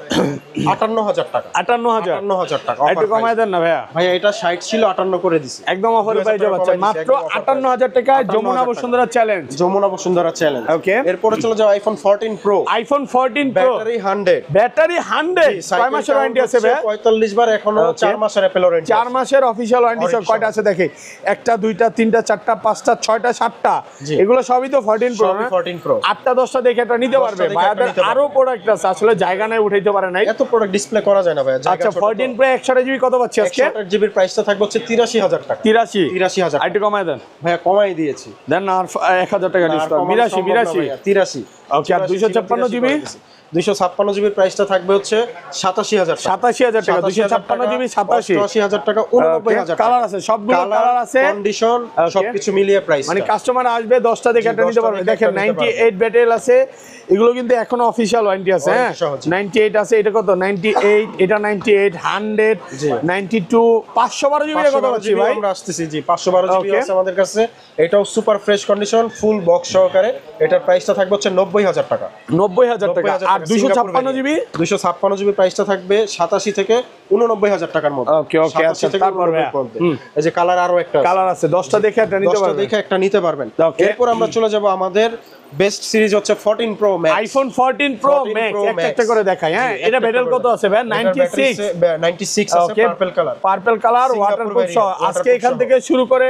[SPEAKER 1] 58,000 টাকা।
[SPEAKER 2] 58,000
[SPEAKER 1] টাকা
[SPEAKER 2] একটু কমায় দেন না ভাইয়া।
[SPEAKER 1] ভাইয়া এটা 60 ছিল 58 করে দিছি,
[SPEAKER 2] একদম অফার প্রাইসে পাচ্ছেন মাত্র 58,000 টাকায় যমুনা বসুন্ধরা চ্যালেঞ্জ।
[SPEAKER 1] যমুনা বসুন্ধরা চ্যালেঞ্জ।
[SPEAKER 2] ওকে,
[SPEAKER 1] এরপরে চলে যাও iPhone 14 pro.
[SPEAKER 2] IPhone 14 pro
[SPEAKER 1] battery 100,
[SPEAKER 2] battery 100, কয় মাসের ওয়ারেন্টি আছে ভাই?
[SPEAKER 1] 45 বার, এখনো 4 মাসের অ্যাপেল ওয়ারেন্টি।
[SPEAKER 2] 4 মাসের অফিশিয়াল ওয়ারেন্টি সব কয়টা আছে দেখে, 1টা 2টা 3টা 4টা 5টা 6টা 7টা, এগুলো সবই তো 14 প্রো না?
[SPEAKER 1] 14 প্রো
[SPEAKER 2] 8টা 10টা দেখে এটা নিতে পারবে। ভাইয়াদের আরো প্রোডাক্ট আছে, আসলে জায়গা নাই উঠাইতে পারে নাই,
[SPEAKER 1] এত প্রোডাক্ট ডিসপ্লে করা যায় না ভাইয়া।
[SPEAKER 2] আচ্ছা 14 প্রো 128 জিবি কত পাচ্ছি আজকে?
[SPEAKER 1] 128 জিবির প্রাইসটা থাকবে হচ্ছে 83,000 টাকা।
[SPEAKER 2] 83,000 একটু কমায় দেন
[SPEAKER 1] ভাইয়া, কমাই দিয়েছি,
[SPEAKER 2] দেন না আর 1000 টাকা ডিসকাউন্ট। 82 ওকে। আর 256 জিবি
[SPEAKER 1] 256 জিবির প্রাইসটা থাকবে হচ্ছে 87,000 টাকা।
[SPEAKER 2] 87,000 টাকা। 256 জিবি
[SPEAKER 1] 87,000 টাকা। 89,000 টাকা।
[SPEAKER 2] কালার আছে, সবগুলো কালার আছে,
[SPEAKER 1] কন্ডিশন সবকিছু মিলিয়ে প্রাইস,
[SPEAKER 2] মানে কাস্টমার আসবে 10টা দেখে একটা নিতে পারবে। দেখেন 98 ব্যাটারি আছে, এগুলো কিন্তু এখনো অফিশিয়াল ওয়ারেন্টি আছে। হ্যাঁ 98 আছে, এটা কত? 98, এটা 98, 100, 92, 512 জিবি কত পাচ্ছি ভাই?
[SPEAKER 1] আমরা আসতেছি জি, 512 জিবি আছে আমাদের কাছে। এটাও super fresh condition, full box সহকারে। এটার প্রাইসটা থাকবে হচ্ছে 90,000 টাকা।
[SPEAKER 2] 90,000 টাকা। আর 256 জিবি
[SPEAKER 1] 256 জিবি প্রাইসটা থাকবে 87 থেকে 89,000 টাকার মধ্যে।
[SPEAKER 2] ওকে ওকে। আচ্ছা তারপর
[SPEAKER 1] এই যে কালার আরো একটা
[SPEAKER 2] কালার আছে, 10টা দেখে একটা নিতে পারবেন।
[SPEAKER 1] 10টা দেখে একটা নিতে পারবেন। এরপর আমরা চলে যাব আমাদের বেস্ট সিরিজ হচ্ছে 14 pro max.
[SPEAKER 2] IPhone 14 pro max একটা করে দেখাই। হ্যাঁ এটা ব্যাটারি কত আছে ভাই?
[SPEAKER 1] 96 আছে, purple colour.
[SPEAKER 2] Purple colour, waterproof সহ। আজকে এখান থেকে শুরু করে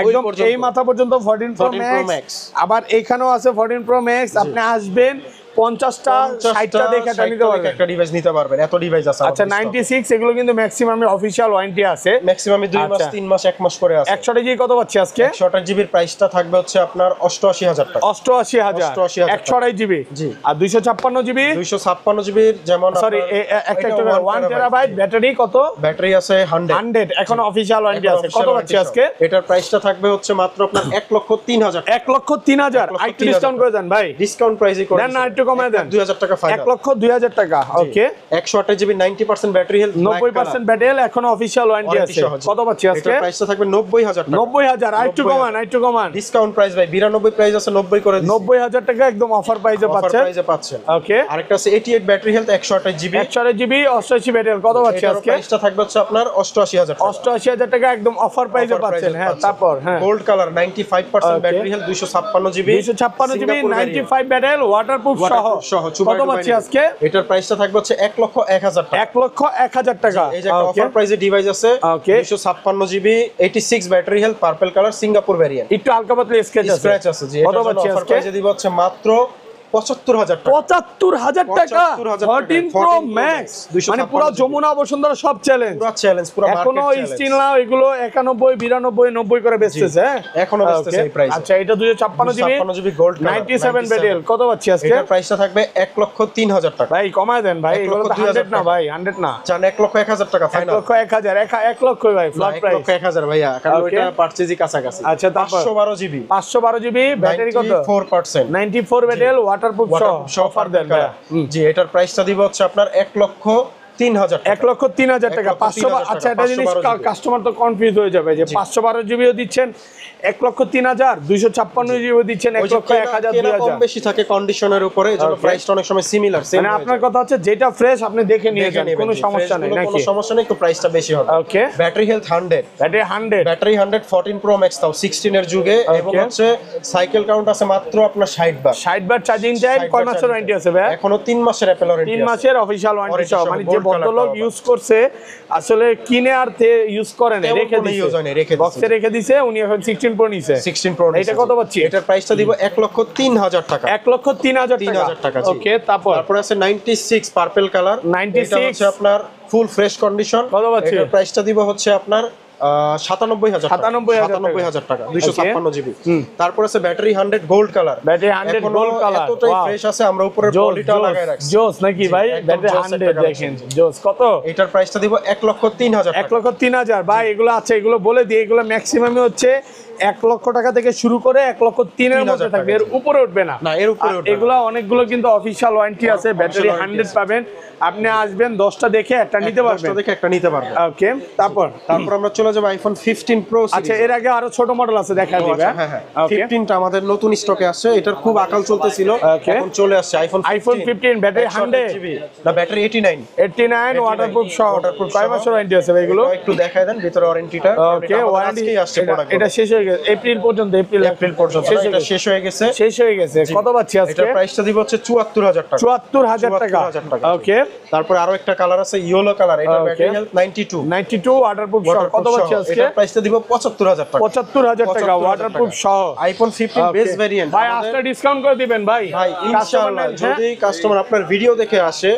[SPEAKER 2] একদম এই মাথা পর্যন্ত 14 প্রো ম্যাক্স। আবার এখানেও আছে 14 প্রো ম্যাক্স। আপনি আসবেন 50টা 60টা দেখে একটা নিতে পারবেন,
[SPEAKER 1] একটা ডিভাইস নিতে পারবেন, এত ডিভাইস আছে।
[SPEAKER 2] আচ্ছা 96 এগুলো কিন্তু ম্যাক্সিমাম অফিশিয়াল ওয়ারেন্টি আছে,
[SPEAKER 1] ম্যাক্সিমাম 2 মাস 3 মাস 1 মাস করে আছে।
[SPEAKER 2] 128 জিবি কত পাচ্ছি আজকে?
[SPEAKER 1] 128 জিবির প্রাইসটা থাকবে হচ্ছে আপনার 88,000 টাকা।
[SPEAKER 2] 88,000 128 জিবি।
[SPEAKER 1] জি।
[SPEAKER 2] আর 256 জিবি
[SPEAKER 1] 256 জিবির যেমন
[SPEAKER 2] সরি একটা 1 টেরাবাইট ব্যাটারি কত?
[SPEAKER 1] ব্যাটারি আছে 100,
[SPEAKER 2] এখন অফিশিয়াল ওয়ারেন্টি আছে। কত পাচ্ছি আজকে?
[SPEAKER 1] এটার প্রাইসটা থাকবে হচ্ছে মাত্র আপনার 1,03,000।
[SPEAKER 2] 1,03,000 একটু ডিসকাউন্ট করে দেন ভাই।
[SPEAKER 1] ডিসকাউন্ট প্রাইসই করে
[SPEAKER 2] দেন না, একটু কমায় দেন।
[SPEAKER 1] 2,000 টাকা ফাইনাল।
[SPEAKER 2] 1,02,000 টাকা। ওকে।
[SPEAKER 1] 128 GB 90% battery health,
[SPEAKER 2] 90% battery health, এখন অফিশিয়াল ওয়ারেন্টি আছে। কত পাচ্ছি আজকে?
[SPEAKER 1] এটার প্রাইসটা থাকবে 90,000 টাকা।
[SPEAKER 2] 90,000 একটু কমান, একটু কমান।
[SPEAKER 1] ডিসকাউন্ট প্রাইস ভাই 92 প্রাইস আছে, 90 করে দিচ্ছি।
[SPEAKER 2] 90,000 টাকা একদম অফার প্রাইসে পাচ্ছেন। ওকে।
[SPEAKER 1] আরেকটা আছে 88 battery health 128 GB.
[SPEAKER 2] 128 GB 88 battery কত পাচ্ছি আজকে?
[SPEAKER 1] প্রাইসটা থাকবে হচ্ছে আপনার 88,000 টাকা।
[SPEAKER 2] 88,000 টাকা একদম অফার প্রাইসে পাচ্ছেন। হ্যাঁ তারপর হ্যাঁ
[SPEAKER 1] gold colour 95% battery health 256 GB.
[SPEAKER 2] 256 GB 95 battery waterproof সহ কত পাচ্ছি আজকে?
[SPEAKER 1] এটার প্রাইসটা থাকবে হচ্ছে 1,01,000 টাকা।
[SPEAKER 2] 1,01,000 টাকা।
[SPEAKER 1] এই যে একটা অফার প্রাইসে ডিভাইস আছে 256 GB 86 battery health purple colour Singapore variant.
[SPEAKER 2] একটু হালকা পাতলা স্ক্র্যাচ আছে
[SPEAKER 1] জি। এটা অফার প্রাইসে দিব হচ্ছে মাত্র 75,000 টাকা।
[SPEAKER 2] 75,000 টাকা 14 প্রো ম্যাক্স, মানে পুরো যমুনা বসুন্ধরা সব চ্যালেঞ্জ,
[SPEAKER 1] পুরো মার্কেট
[SPEAKER 2] এখনো স্টিল নাও এগুলো 91 92 90 করে বেচতেছে। হ্যাঁ
[SPEAKER 1] এখনো বেচতেছে এই প্রাইসে।
[SPEAKER 2] আচ্ছা এটা 256 জিবি
[SPEAKER 1] গোল্ড
[SPEAKER 2] 97 ব্যাটারি কত পাচ্ছি আজকে?
[SPEAKER 1] এটার প্রাইসটা থাকবে 1,03,000 টাকা।
[SPEAKER 2] ভাই কমায় দেন ভাই, এগুলো তো 100 না ভাই, 100 না,
[SPEAKER 1] জান 1,01,000 টাকা ফাইনাল।
[SPEAKER 2] 1,01,000 1 লক্ষ ভাই ফ্ল্যাট প্রাইস।
[SPEAKER 1] 1,01,000 ভাইয়া, কারণ ওটা পারচেজই কাছাকাছি।
[SPEAKER 2] আচ্ছা তারপর
[SPEAKER 1] 512 জিবি
[SPEAKER 2] 512 জিবি ব্যাটারি কত?
[SPEAKER 1] 94%,
[SPEAKER 2] 94 ব্যাটারি ওয়াটারপ্রুফ সহ অফার দেন ভাই।
[SPEAKER 1] জি। এটার প্রাইসটা দিব হচ্ছে আপনার 1,03,000 টাকা।
[SPEAKER 2] 1,03,000 টাকা 500। আচ্ছা এটা জিনিস কাস্টমার তো কনফিউজ হয়ে যাবে যে 512 জিবিও দিচ্ছেন 1,03,000, 256 জিবিও দিচ্ছেন 1,01,000
[SPEAKER 1] 2,000 কম বেশি থাকে কন্ডিশনের উপরে, এজন্য প্রাইসটা অনেক সময় সিমিলার সেম।
[SPEAKER 2] মানে আপনার কথা হচ্ছে যেটা ফ্রেশ আপনি দেখে নিয়ে যান, কোনো সমস্যা নেই নাকি?
[SPEAKER 1] কোনো সমস্যা নেই, একটু প্রাইসটা বেশি হবে।
[SPEAKER 2] Okay.
[SPEAKER 1] Battery health 100,
[SPEAKER 2] battery
[SPEAKER 1] 100 14 pro max তাও 16 এর যুগে, এবং হচ্ছে সাইকেল কাউন্ট আছে মাত্র আপনার 60 বার।
[SPEAKER 2] 60 বার চার্জিং টাইম, কয় মাসের ওয়ারেন্টি আছে ভাই?
[SPEAKER 1] এখনো 3 মাসের অ্যাপল ওয়ারেন্টি আছে।
[SPEAKER 2] 3 মাসের অফিশিয়াল ওয়ারেন্টি সহ, মানে যে ভদ্রলোক ইউজ করছে আসলে কিনে আর ইউজ করে না, রেখে দিয়েছে বক্সে রেখে দিয়েছে, উনি এখন 16 প্রো নিছে।
[SPEAKER 1] 16 প্রো
[SPEAKER 2] এটা কত পাচ্ছি?
[SPEAKER 1] এটার প্রাইসটা দিব 1,03,000 টাকা।
[SPEAKER 2] 1,03,000
[SPEAKER 1] টাকা।
[SPEAKER 2] ওকে। তারপর
[SPEAKER 1] আছে 96 পার্পল কালার,
[SPEAKER 2] 96
[SPEAKER 1] এটা হচ্ছে আপনার ফুল ফ্রেশ কন্ডিশন।
[SPEAKER 2] কত পাচ্ছি?
[SPEAKER 1] এটার প্রাইসটা দিব হচ্ছে আপনার 97,000 টাকা। 256 জিবি। তারপর আছে battery 100 gold colour,
[SPEAKER 2] battery 100 gold colour
[SPEAKER 1] এতটাই ফ্রেশ আছে, আমরা উপরে পলিটা লাগায় রাখছি।
[SPEAKER 2] জোস নাকি ভাই? ব্যাটারি 100 দেখেন জোস। কত?
[SPEAKER 1] এটার প্রাইসটা দিব 1,03,000 টাকা।
[SPEAKER 2] 1,03,000 ভাই। এগুলো আছে, এগুলো বলে দিই, এগুলো ম্যাক্সিমামই হচ্ছে 1 লক্ষ টাকা থেকে শুরু করে 1,03,000 এর মধ্যে থাকবে, এর উপরে উঠবে না।
[SPEAKER 1] এর উপরে উঠবে।
[SPEAKER 2] এগুলো অনেকগুলো কিন্তু অফিশিয়াল ওয়ারেন্টি আছে, ব্যাটারি 100 পাবেন। আপনি আসবেন 10টা দেখে একটা নিতে পারবেন।
[SPEAKER 1] ওকে। তারপর
[SPEAKER 2] তারপর
[SPEAKER 1] আমরা চলে চলে যাবে আইফোন 15 প্রো।
[SPEAKER 2] আচ্ছা, এর আগে আরো ছোট মডেল আছে, দেখা দিবে।
[SPEAKER 1] হ্যাঁ হ্যাঁ, 15টা আমাদের নতুন স্টকে আসছে। এটার খুব আকাল চলতেছিল, এখন চলে আসছে আইফোন
[SPEAKER 2] 15 ব্যাটারি 100
[SPEAKER 1] জিবি না, ব্যাটারি 89
[SPEAKER 2] ওয়াটারপ্রুফ সহ। কয় মাসের ওয়ারেন্টি আছে ভাই এগুলো?
[SPEAKER 1] একটু দেখায় দেন ভিতরে ওয়ারেন্টিটা।
[SPEAKER 2] ওকে, ওয়ারেন্টি
[SPEAKER 1] আসছে প্রোডাক্ট,
[SPEAKER 2] এটা শেষ হয়ে গেছে এপ্রিল পর্যন্ত, এপ্রিল পর্যন্ত
[SPEAKER 1] এটা শেষ হয়ে গেছে।
[SPEAKER 2] কত পাচ্ছি আজকে?
[SPEAKER 1] এটার প্রাইসটা দিব হচ্ছে 74000 টাকা।
[SPEAKER 2] 74000 টাকা। ওকে,
[SPEAKER 1] তারপর আরো একটা কালার আছে ইয়েলো কালার, এটা ব্যাটারি হেলথ 92
[SPEAKER 2] ওয়াটারপ্রুফ সহ। কত পাচ্ছি আজকে?
[SPEAKER 1] এটার প্রাইসটা দিব 75000 টাকা।
[SPEAKER 2] 75000 টাকা ওয়াটারপ্রুফ সহ।
[SPEAKER 1] আইফোন 15 বেস ভেরিয়েন্ট
[SPEAKER 2] ভাই, আফটার ডিসকাউন্ট করে দিবেন ভাই।
[SPEAKER 1] ভাই ইনশাআল্লাহ, যদি কাস্টমার আপনার ভিডিও দেখে আসে,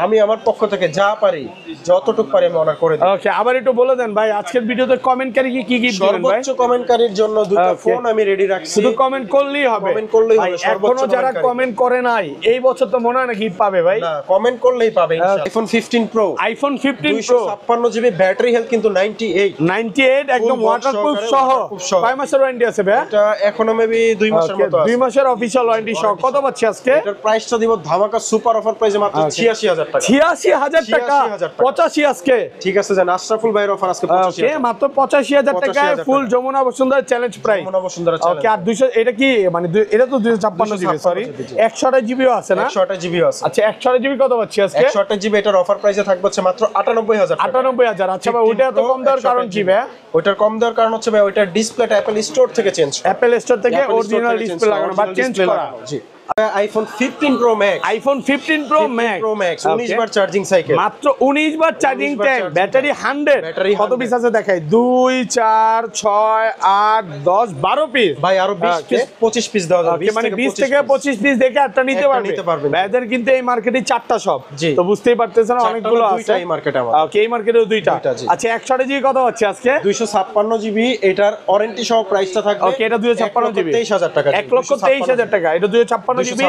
[SPEAKER 1] আমি আমার পক্ষ থেকে যা পারি, যতটুকু পারি আমি অর্ডার করে দিই।
[SPEAKER 2] ওকে, আবার একটু বলে দেন ভাই, আজকের ভিডিওতে কমেন্টকারী কি গিফট দিবেন ভাই?
[SPEAKER 1] সর্বোচ্চ কমেন্টকারীর জন্য দুটো ফোন আমি রেডি রাখছি।
[SPEAKER 2] শুধু কমেন্ট করলেই হবে,
[SPEAKER 1] কমেন্ট করলেই হবে।
[SPEAKER 2] এখনো যারা কমেন্ট করে নাই, এই বছর তো মনে হয় না গিফট পাবে ভাই।
[SPEAKER 1] না, কমেন্ট করলেই পাবে ইনশাআল্লাহ। IPhone 15 pro,
[SPEAKER 2] iPhone 15 pro
[SPEAKER 1] 256 GB battery health কিন্তু 98
[SPEAKER 2] একদম ওয়াটারপ্রুফ সহ। কয় মাসের ওয়ারেন্টি আছে ভাই?
[SPEAKER 1] এটা এখনো মেবি 2 মাসের মতো আছে।
[SPEAKER 2] 2 মাসের অফিশিয়াল ওয়ারেন্টি সহ। কত পাচ্ছি আজকে?
[SPEAKER 1] এটার প্রাইসটা দিব ধামাকা সুপার অফার প্রাইসে মাত্র 86000 টাকা।
[SPEAKER 2] 86000 টাকা, 85 আজকে।
[SPEAKER 1] ঠিক আছে, জান আশরাফুল ভাইয়ের অফার আজকে 85000।
[SPEAKER 2] ওকে, মাত্র 85000 টাকায় full Jamuna Bashundhara challenge price.
[SPEAKER 1] Jamuna Bashundhara challenge.
[SPEAKER 2] Okay, আর 200 এটা কি মানে এটা তো 256 জিবি, সরি 128 জিবিও আছে না?
[SPEAKER 1] 128 জিবি আছে।
[SPEAKER 2] আচ্ছা, 128 জিবি কত পাচ্ছি আজকে?
[SPEAKER 1] 128 জিবি এটার অফার প্রাইসে থাকবে হচ্ছে মাত্র 98000 টাকা।
[SPEAKER 2] 98000। আচ্ছা ভাই, ওইটা এত কম দেওয়ার কারণ কি ভাই?
[SPEAKER 1] ওইটার কম দেওয়ার কারণ হচ্ছে ভাই ওইটার ডিসপ্লেটা অ্যাপল স্টোর থেকে চেঞ্জ করা।
[SPEAKER 2] অ্যাপল স্টোর থেকে অরিজিনাল ডিসপ্লে লাগানো বা চেঞ্জ করা।
[SPEAKER 1] জি। IPhone 15 pro max,
[SPEAKER 2] iPhone 15 pro max
[SPEAKER 1] 19 বার চার্জিং সাইকেল,
[SPEAKER 2] মাত্র 19 বার চার্জিং টাইম, ব্যাটারি 100। কত পিস আছে দেখাই? 2 4 6 8 10 12 পিস।
[SPEAKER 1] ভাই আরো 20 পিস 25 পিস দেওয়া যাবে।
[SPEAKER 2] মানে 20 থেকে 25 পিস দেখে একটা নিতে পারবেন। ভাইদের কিন্তু এই মার্কেটে 4টা শপ, তো বুঝতেই পারতেছেন অনেকগুলো আছে
[SPEAKER 1] এই মার্কেটে আমাদের।
[SPEAKER 2] ওকে, এই মার্কেটেও 2টা। আচ্ছা, 128 জিবি কত হচ্ছে আজকে?
[SPEAKER 1] 256 জিবি, এটার ওয়ারেন্টি সহ প্রাইসটা থাকবে।
[SPEAKER 2] ওকে, এটা 256 জিবি
[SPEAKER 1] 23000 টাকা।
[SPEAKER 2] 1,23,000 টাকা। এটা 256 জিবি,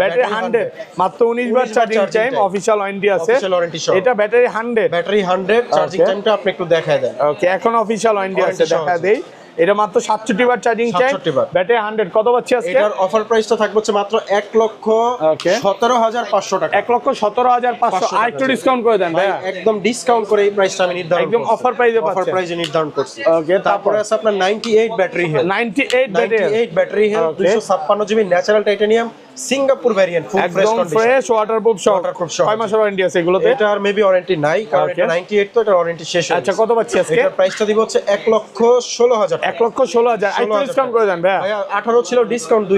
[SPEAKER 2] ব্যাটারি 100, মাত্র 19 বার চার্জিং টাইম, অফিশিয়াল ওয়ারেন্টি আছে। এটা ব্যাটারি 100
[SPEAKER 1] চার্জিং টাইমটা আপনি একটু দেখায় দেন।
[SPEAKER 2] ওকে, এখন অফিশিয়াল ওয়ারেন্টি আছে, দেখা দেই। এটা মাত্র 67 বার চার্জিং টাইম, ব্যাটারি 100। কত পাচ্ছি আজকে?
[SPEAKER 1] এটার অফার প্রাইসটা থাকবে হচ্ছে মাত্র 1,17,500 টাকা।
[SPEAKER 2] 1,17,500। আর একটু ডিসকাউন্ট করে দেন ভাই।
[SPEAKER 1] একদম ডিসকাউন্ট করে এই প্রাইসটা আমি নির্ধারণ
[SPEAKER 2] একদম অফার প্রাইসে পাচ্ছেন।
[SPEAKER 1] অফার প্রাইসে নির্ধারণ করছি।
[SPEAKER 2] ওকে,
[SPEAKER 1] তারপরে আছে আপনার 98 battery health,
[SPEAKER 2] 98
[SPEAKER 1] battery health, 256 GB natural titanium Singapore variant, full fresh
[SPEAKER 2] একদম
[SPEAKER 1] কন্ডিশন,
[SPEAKER 2] ফ্রেশ ওয়াটারপ্রুফ সহ। কয় মাসের ওয়ারেন্টি আছে এগুলোতে?
[SPEAKER 1] এটার মেবি ওয়ারেন্টি নাই, কারণ এটা 98 তো এটার ওয়ারেন্টি শেষ হয়ে গেছে।
[SPEAKER 2] আচ্ছা, কত পাচ্ছি আজকে?
[SPEAKER 1] এটার প্রাইসটা দিব হচ্ছে 1,16,000 টাকা।
[SPEAKER 2] 1,16,000। একটু ডিসকাউন্ট করে দেন ভাই।
[SPEAKER 1] 18 ছিল, ডিসকাউন্ট 2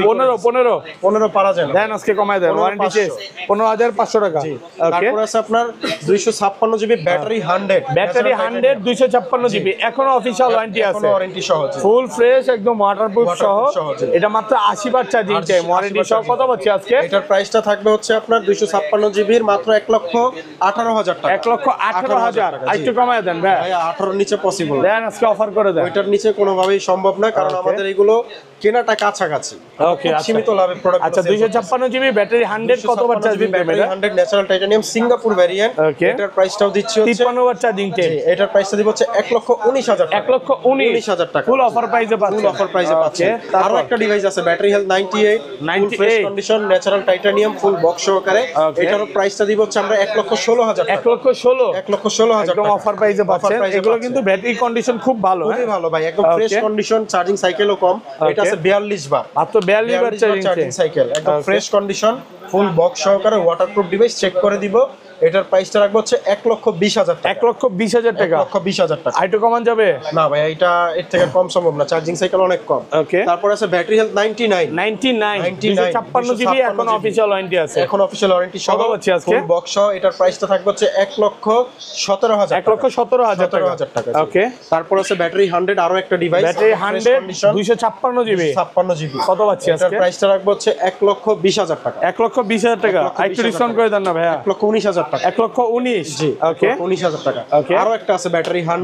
[SPEAKER 2] 15
[SPEAKER 1] পারা যায় না।
[SPEAKER 2] দেন আজকে কমায় দেন, ওয়ারেন্টি শেষ। 15,500 টাকা। ওকে,
[SPEAKER 1] তারপর আছে আপনার 256 জিবি ব্যাটারি 100,
[SPEAKER 2] ব্যাটারি 100 256 জিবি, এখনো অফিশিয়াল ওয়ারেন্টি আছে,
[SPEAKER 1] এখনো ওয়ারেন্টি সহ আছে,
[SPEAKER 2] ফুল ফ্রেশ একদম ওয়াটারপ্রুফ সহ। এটা মাত্র 80 বার চার্জিং টাইম, ওয়ারেন্টি সহ। কত পাচ্ছি আজকে?
[SPEAKER 1] এটার প্রাইসটা থাকবে হচ্ছে আপনার 256 জিবির মাত্র 1,18,000 টাকা।
[SPEAKER 2] 1,18,000। একটু কমায় দেন ভাই।
[SPEAKER 1] 18 নিচে পসিবল
[SPEAKER 2] দেন আজকে অফার করে দেন।
[SPEAKER 1] ওইটার নিচে কোনোভাবেই সম্ভব না, কারণ আমাদের এগুলো কেনাটা কাছাকাছি।
[SPEAKER 2] ওকে,
[SPEAKER 1] সীমিত লাভে প্রোডাক্ট।
[SPEAKER 2] আচ্ছা, 256 জিবি ব্যাটারি 100, কত বার charging time?
[SPEAKER 1] Battery 100 natural titanium Singapore variant. এটার প্রাইসটাও দিচ্ছি হচ্ছে
[SPEAKER 2] 53 বার চার্জিং টাইম।
[SPEAKER 1] এটার প্রাইসটা দিব হচ্ছে 1,19,000 টাকা।
[SPEAKER 2] 1,19,000
[SPEAKER 1] টাকা
[SPEAKER 2] ফুল অফার প্রাইসে পাচ্ছেন।
[SPEAKER 1] ফুল অফার প্রাইসে পাচ্ছেন। আরো একটা ডিভাইস আছে battery health 98 fresh condition natural titanium full box সহকারে। এটারও প্রাইসটা দিব হচ্ছে আমরা 1,16,000 টাকা।
[SPEAKER 2] 1,16,000 একদম অফার প্রাইসে পাচ্ছেন। এগুলো কিন্তু ব্যাটারি কন্ডিশন খুব ভালো,
[SPEAKER 1] খুবই ভালো ভাই, একদম ফ্রেশ কন্ডিশন, চার্জিং সাইকেলও কম। এটা আছে 42 বার,
[SPEAKER 2] মাত্র 42 বার
[SPEAKER 1] চার্জিং সাইকেল, একদম ফ্রেশ কন্ডিশন, ফুল বক্স সহকারে ওয়াটারপ্রুফ ডিভাইস। চেক করে দিব। এটার প্রাইসটা রাখবো হচ্ছে 1,20,000 টাকা।
[SPEAKER 2] 1,20,000 টাকা।
[SPEAKER 1] 1,20,000 টাকা।
[SPEAKER 2] আইটো কমান যাবে
[SPEAKER 1] না ভাই, এটা এর থেকে কম সম্ভব না, চার্জিং সাইকেল অনেক কম।
[SPEAKER 2] ওকে,
[SPEAKER 1] তারপর আছে ব্যাটারি হেলথ 99
[SPEAKER 2] 256 জিবি, এখন অফিশিয়াল ওয়ারেন্টি আছে,
[SPEAKER 1] এখন অফিশিয়াল ওয়ারেন্টি সহ
[SPEAKER 2] হচ্ছে আজকে
[SPEAKER 1] ফুল বক্স সহ। এটার প্রাইসটা থাকবে হচ্ছে 1,17,000
[SPEAKER 2] 1,17,000
[SPEAKER 1] টাকা।
[SPEAKER 2] ওকে,
[SPEAKER 1] তারপর আছে ব্যাটারি 100, আরো একটা ডিভাইস
[SPEAKER 2] ব্যাটারি 100 256 জিবি,
[SPEAKER 1] 56 জিবি,
[SPEAKER 2] কত পাচ্ছি আজকে?
[SPEAKER 1] এটার প্রাইসটা রাখবো হচ্ছে 1,20,000 টাকা।
[SPEAKER 2] 1,20,000 টাকা। একটু ডিসকাউন্ট করে দেন না ভাইয়া।
[SPEAKER 1] 1,19,000 টাকা।
[SPEAKER 2] 1,19,000। জি, ওকে,
[SPEAKER 1] 19,000 টাকা।
[SPEAKER 2] ওকে,
[SPEAKER 1] আরো একটা আছে battery 100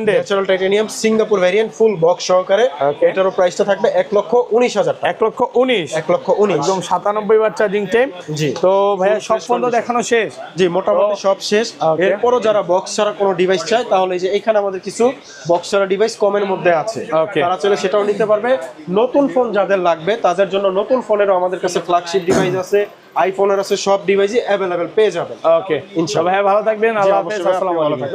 [SPEAKER 2] natural
[SPEAKER 1] titanium Singapore variant full box সহকারে। এটারও প্রাইসটা থাকবে 1,19,000 টাকা।
[SPEAKER 2] 1,19,000 একদম 97 বার চার্জিং টাইম। জি, তো ভাইয়া সব ফোন তো দেখানো শেষ?
[SPEAKER 1] জি, মোটামুটি সব শেষ। এরপরও যারা বক্স ছাড়া কোনো ডিভাইস চায়, তাহলে এই যে এখানে আমাদের কিছু বক্স ছাড়া ডিভাইস কমের মধ্যে আছে, তারা চলে সেটাও নিতে পারবে। নতুন ফোন যাদের লাগবে তাদের জন্য নতুন ফোনেরও আমাদের কাছে ফ্ল্যাগশিপ ডিভাইস আছে, আইফোনের আছে, সব ডিভাইসই অ্যাভেলেবেল পেয়ে যাবেন।
[SPEAKER 2] ওকে, ইনশাআল্লাহ। ভাই ভালো থাকবেন, আল্লাহ হাফেজ, আসসালামু আলাইকুম।